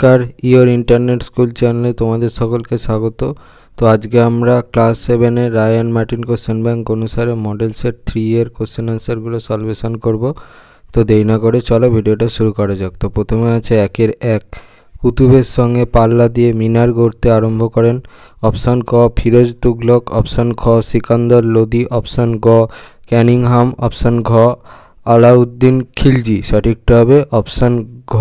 Car your internet school চ্যানেলে তোমাদের সকলকে স্বাগত। তো আজকে আমরা ক্লাস 7-এর রায়ান মার্টিন কোশ্চেন ব্যাংক অনুসারে মডেল সেট 3 এর কোশ্চেন আনসারগুলো সলভেশন করব। তো দেরি না করে চলো ভিডিওটা শুরু করা যাক। তো প্রথমে আছে 1-1 কুতুবের সঙ্গে পাল্লা দিয়ে মিনার গড়তে আরম্ভ করেন। অপশান ক ফিরোজ তুগলক, অপশান খ সিকান্দর লোদি, অপশান গ ক্যানিংহাম, অপশান ঘ আলাউদ্দিন খিলজি। সঠিকটা হবে অপশান ঘ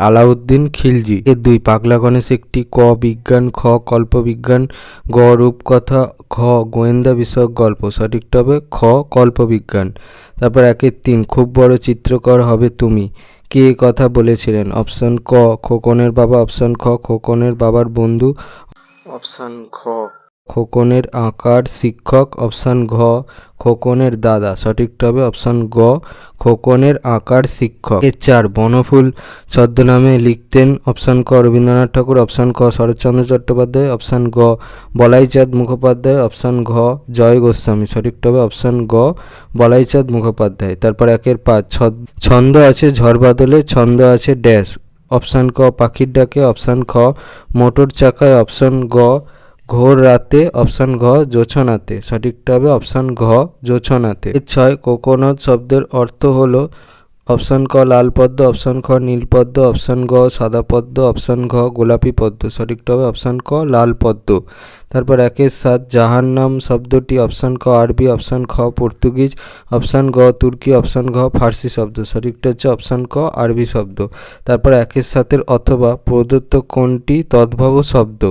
আলাউদ্দিন খিলজি। এর 2 পাগলা গণেশ একটি, ক বিজ্ঞান, খ কল্পবিজ্ঞান, গ রূপকথা, খ গোয়েন্দা বিষয়ক গল্প। সঠিকটা হবে খ কল্পবিজ্ঞান। তারপর 1-3 খুব বড় চিত্রকর হবে তুমি, কে কথা বলেছিলেন? অপশান ক খোকনের বাবা, অপশান খ খোকনের বাবার বন্ধু, অপশান খ খোকনের আঁকার শিক্ষক, অপশান ঘ খোকনের দাদা। সঠিকটা হবে অপশান গ খোকনের আঁকার শিক্ষক। 4 বনফুল ছদ্মনামে লিখতেন। অপশান ক রবীন্দ্রনাথ ঠাকুর, অপশান ক শরৎচন্দ্র চট্টোপাধ্যায়, অপশান গ বলাইচাঁদ মুখোপাধ্যায়, অপশান ঘ জয় গোস্বামী। সঠিকটা হবে অপশান গ বলাইচাঁদ মুখোপাধ্যায়। তারপর 1-5 ছন্দ আছে ঝড় বাদলে, ছন্দ আছে ড্যাশ। অপশান ক পাখির ডাকে, অপশান খ মোটর চাকায়, অপশান গ ঘোর রাতে, অপশান ঘ জোছনাতে। সঠিকটা হবে অপশান ঘ জোছনাতে। 6 কোকোনাট শব্দের অর্থ হলো অপশান ক লাল পদ্ম, অপশান খ নীল পদ্ম, অপশান গ সাদা পদ্ম, অপশান ঘ গোলাপি পদ্ম। সঠিকটা হবে অপশান ক লাল পদ্ম। তারপর 1-7 জাহান্নাম শব্দটি অপশান ক আরবি, অপশান খ পর্তুগিজ, অপশান গ তুর্কি, অপশান ঘ ফার্সি শব্দ। সঠিকটা হচ্ছে অপশান ক আরবি শব্দ। তারপর 1-7 অথবা প্রদত্ত কোনটি তদ্ভব শব্দ?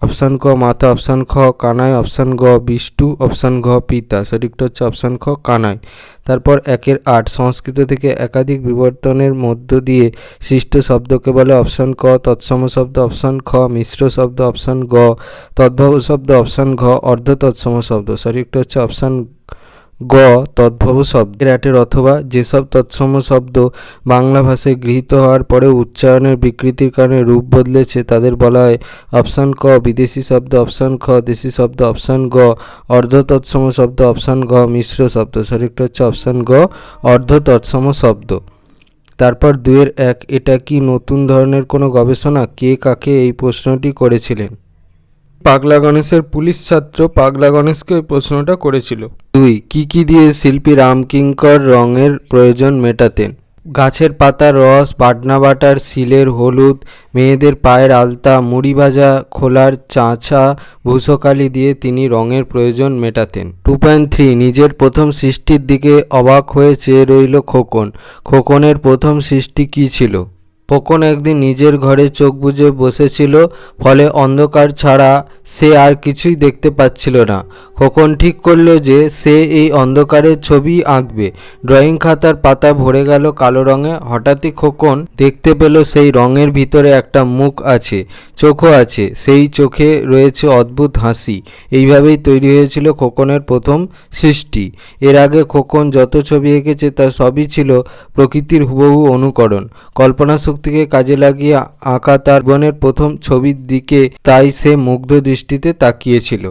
অপশান ক মাতা, অপশান খ কানাই, অপশান গ বিষ্টু, অপশান ঘ পিতা। সঠিকটা হচ্ছে অপশান খ কানাই। তারপর 1-8 সংস্কৃত থেকে একাধিক বিবর্তনের মধ্য দিয়ে সৃষ্ট শব্দকে বলে? অপশান ক তৎসম শব্দ, অপশান খ মিশ্র শব্দ, অপশান গ তদ্ভব শব্দ, অপশান ঘ অর্ধ তৎসম শব্দ। সঠিকটা হচ্ছে অপশান গ তদ্ভব শব্দ। 8 অথবা যেসব তৎসম শব্দ বাংলা ভাষায় গৃহীত হওয়ার পরে উচ্চারণের বিকৃতির কারণে রূপ বদলেছে তাদের বলা হয়? অপশান ক বিদেশি শব্দ, অপশান খ দেশি শব্দ, অপশান গ অর্ধ তৎসম শব্দ, অপশান ঘ মিশ্র শব্দ। সঠিকটা হচ্ছে অপশান গ অর্ধ তৎসম শব্দ। তারপর 2-1 এটা কি নতুন ধরনের কোনো গবেষণা? কে কাকে এই প্রশ্নটি করেছিলেন? পাগলা গণেশের পুলিশ ছাত্র পাগলা গণেশকে ওই প্রশ্নটা করেছিল। 2 কি দিয়ে শিল্পী রামকিঙ্কর রঙের প্রয়োজন মেটাতেন? গাছের পাতার রস, বাটনা বাটার শিলের হলুদ, মেয়েদের পায়ের আলতা, মুড়ি ভাজা খোলার চাঁচা, ভূষকালি দিয়ে তিনি রঙের প্রয়োজন মেটাতেন। 2.3 নিজের প্রথম সৃষ্টির দিকে অবাক হয়ে চেয়ে রইল খোকন। খোকনের প্রথম সৃষ্টি কী ছিল? খোকন একদিন নিজের ঘরে চোখ বুজে বসেছিল, ফলে অন্ধকার ছাড়া সে আর কিছুই দেখতে পাচ্ছিল না। খোকন ঠিক করল যে সে এই অন্ধকারের ছবি আঁকবে। ড্রয়িং খাতার পাতা ভরে গেল কালো রঙে। হঠাৎই খোকন দেখতে পেল সেই রঙের ভিতরে একটা মুখ আছে, চোখও আছে, সেই চোখে রয়েছে অদ্ভুত হাসি। এইভাবেই তৈরি হয়েছিল খোকনের প্রথম সৃষ্টি। এর আগে খোকন যত ছবি এঁকেছে তা সবই ছিল প্রকৃতির হুবহু অনুকরণ। কল্পনা শক্তিকে কাজে লাগিয়ে আঁকা তার জীবনের প্রথম ছবির দিকে, তাই সে মুগ্ধ দৃষ্টিতে তাকিয়েছিল।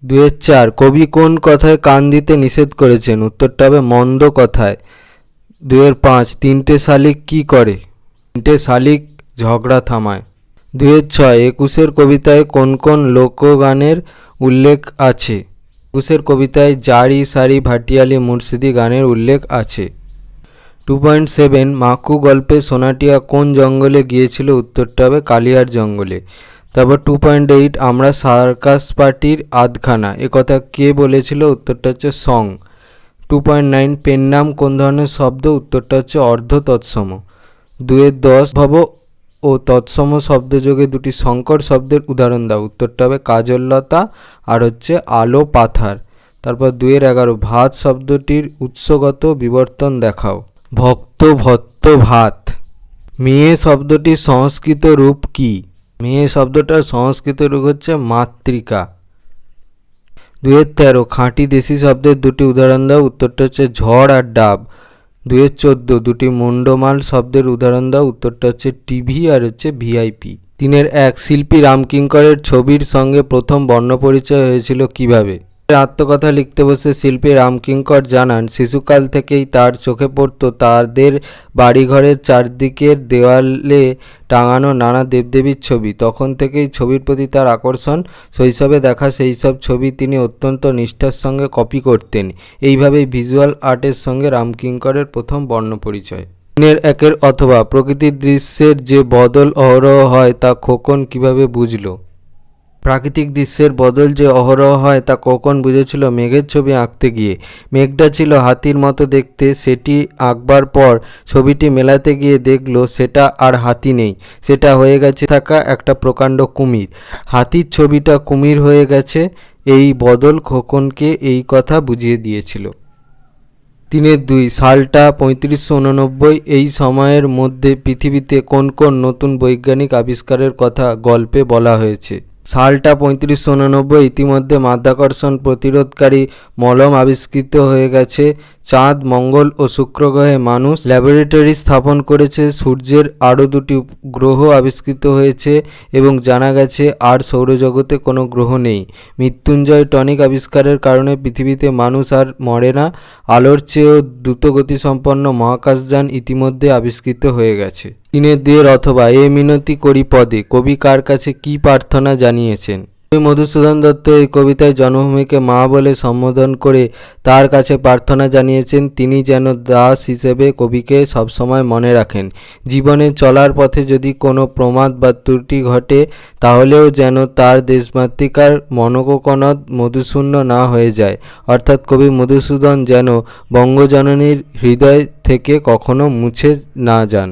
2-4 কবি কোন কথায় কান দিতে নিষেধ করেছেন? উত্তরটা হবে মন্দ কথায়। 2-5 3টে শালিক কি করে? 3টে শালিক ঝগড়া থামায়। 2-6 একুশের কবিতায় কোন কোন লোকগানের উল্লেখ আছে? একুশের কবিতায় জারি সারি ভাটিয়ালি মুর্শিদি গানের উল্লেখ আছে। 2.7 মাকু গল্পে সোনাটিয়া কোন জঙ্গলে গিয়েছিল? উত্তরটা হবে কালিয়ার জঙ্গলে। তারপর 2.8 আমরা সার্কাস পার্টির আধখানা, একথা কে বলেছিল? উত্তরটা হচ্ছে সং। 2.9 পেন নাম কোন ধরনের শব্দ? উত্তরটা হচ্ছে অর্ধ তৎসম। 2-10 ভব ও তৎসম শব্দযোগে দুটি সংকর শব্দের উদাহরণ দাও। উত্তরটা হবে কাজললতা আর হচ্ছে আলো পাথার। তারপর 2-11 ভাত শব্দটির উৎসগত বিবর্তন দেখাও। ভক্ত ভত্ত ভাত। মেয়ে শব্দটির সংস্কৃত রূপ কি? মেয়ে শব্দটার সংস্কৃত রূপ হচ্ছে মাতৃকা। 2-13 খাঁটি দেশি শব্দের দুটি উদাহরণ দাও। উত্তরটা হচ্ছে ঝড় আর ডাব। 2-14 দুটি মুন্ডমাল শব্দের উদাহরণ দাও। উত্তরটা হচ্ছে টিভি আর হচ্ছে ভিআইপি। 3-1 শিল্পী রামকিঙ্করের ছবির সঙ্গে প্রথম বর্ণপরিচয় হয়েছিল কিভাবে? আত্মকথা লিখতে বসে শিল্পী রামকিঙ্কর জানান, শিশুকাল থেকেই তার চোখে পড়তো তাদের বাড়িঘরের চারদিকের দেওয়ালে টাঙানো নানা দেবদেবীর ছবি। তখন থেকেই ছবির প্রতি তার আকর্ষণ। শৈশবে দেখা সেই সব ছবি তিনি অত্যন্ত নিষ্ঠার সঙ্গে কপি করতেন। এইভাবেই ভিজুয়াল আর্টের সঙ্গে রামকিঙ্করের প্রথম বর্ণপরিচয়। দিনের একের অথবা প্রকৃতির দৃশ্যের যে বদল অহরহ হয় তা খোকন কিভাবে বুঝল? প্রাকৃতিক দৃশ্যের বদল যে অহরহ হয় তা খোকন বুঝেছিল মেঘের ছবি আঁকতে গিয়ে। মেঘটা ছিল হাতির মতো দেখতে, সেটি আঁকবার পর ছবিটি মেলাতে গিয়ে দেখল সেটা আর হাতি নেই, সেটা হয়ে গেছে থাকা একটা প্রকাণ্ড কুমির। হাতির ছবিটা কুমির হয়ে গেছে। এই বদল খোকনকে এই কথা বুঝিয়ে দিয়েছিল। 3-2 সালটা 3589। এই সময়ের মধ্যে পৃথিবীতে কোন কোন নতুন বৈজ্ঞানিক আবিষ্কারের কথা গল্পে বলা হয়েছে? সালটা 3589। ইতিমধ্যে মাধ্যাকর্ষণ প্রতিরোধকারী মলম আবিষ্কৃত হয়ে গেছে। চাঁদ, মঙ্গল ও শুক্র গ্রহে মানুষ ল্যাবরেটরি স্থাপন করেছে। সূর্যের আরও 2টি গ্রহ আবিষ্কৃত হয়েছে এবং জানা গেছে আর সৌরজগতে কোনো গ্রহ নেই। মৃত্যুঞ্জয় টনিক আবিষ্কারের কারণে পৃথিবীতে মানুষ আর মরে না। আলোর চেয়েও দ্রুতগতিসম্পন্ন মহাকাশযান ইতিমধ্যে আবিষ্কৃত হয়ে গেছে। 3-2 অথবা এ মিনতি করি পদে কবি কার কাছে কী প্রার্থনা জানিয়েছেন? কবি মধুসূদন দত্ত এই কবিতায় জন্মভূমিকে মা বলে সম্বোধন করে তার কাছে প্রার্থনা জানিয়েছেন তিনি যেন দাস হিসেবে কবিকে সবসময় মনে রাখেন। জীবনে চলার পথে যদি কোনো প্রমাদ বা ত্রুটি ঘটে তাহলেও যেন তার দেশমাতৃকার মনোকনদ মধুশূন্য না হয়ে যায়। অর্থাৎ কবি মধুসূদন যেন বঙ্গজননীর হৃদয় থেকে কখনো মুছে না যান।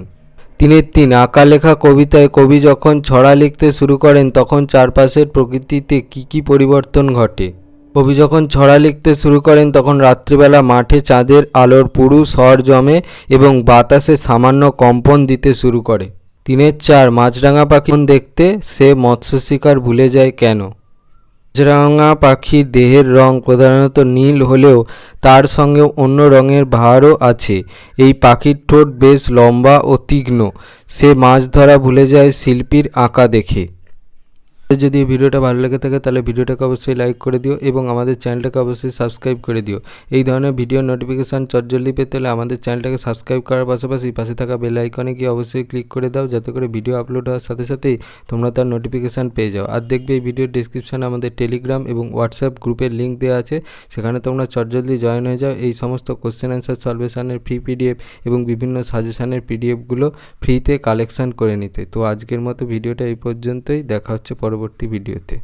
3-3 আঁকা লেখা কবিতায় কবি যখন ছড়া লিখতে শুরু করেন তখন চারপাশের প্রকৃতিতে কী কী পরিবর্তন ঘটে? কবি যখন ছড়া লিখতে শুরু করেন তখন রাত্রিবেলা মাঠে চাঁদের আলোর পুরু স্বর জমে এবং বাতাসে সামান্য কম্পন দিতে শুরু করে। 3-4 মাছরাঙা পাখি দেখতে সে মৎস্য শিকার ভুলে যায় কেন? মাছরাঙা পাখির দেহের রং প্রধানত নীল হলেও তার সঙ্গে অন্য রঙের ভাঁড়ও আছে। এই পাখির ঠোঁট বেশ লম্বা ও তীক্ষ্ণ। সে মাছ ধরা ভুলে যায় শিল্পীর আঁকা দেখে। যদি এই ভিডিওটা ভালো লেগে থাকে তাহলে ভিডিওটাকে অবশ্যই লাইক করে দিও এবং আমাদের চ্যানেলটাকে অবশ্যই সাবস্ক্রাইব করে দিও। এই ধরনের ভিডিও নোটিফিকেশান চটজলদি পেতে হলে আমাদের চ্যানেলটাকে সাবস্ক্রাইব করার পাশাপাশি পাশে থাকা বেল আইকনে গিয়ে অবশ্যই ক্লিক করে দাও, যাতে করে ভিডিও আপলোড হওয়ার সাথে সাথেই তোমরা তার নোটিফিকেশান পেয়ে যাও। আর দেখবে এই ভিডিওর ডিসক্রিপশানে আমাদের টেলিগ্রাম এবং হোয়াটসঅ্যাপ গ্রুপের লিঙ্ক দেওয়া আছে, সেখানে তোমরা চটজলদি জয়েন হয়ে যাও। এই সমস্ত কোশ্চেন অ্যান্সার সলভেশনের ফ্রি পিডিএফ এবং বিভিন্ন সাজেশানের পিডিএফগুলো ফ্রিতে কালেকশান করে নিতে। তো আজকের মতো ভিডিওটা এই পর্যন্তই, দেখা হচ্ছে পরবর্তী ভিডিওতে।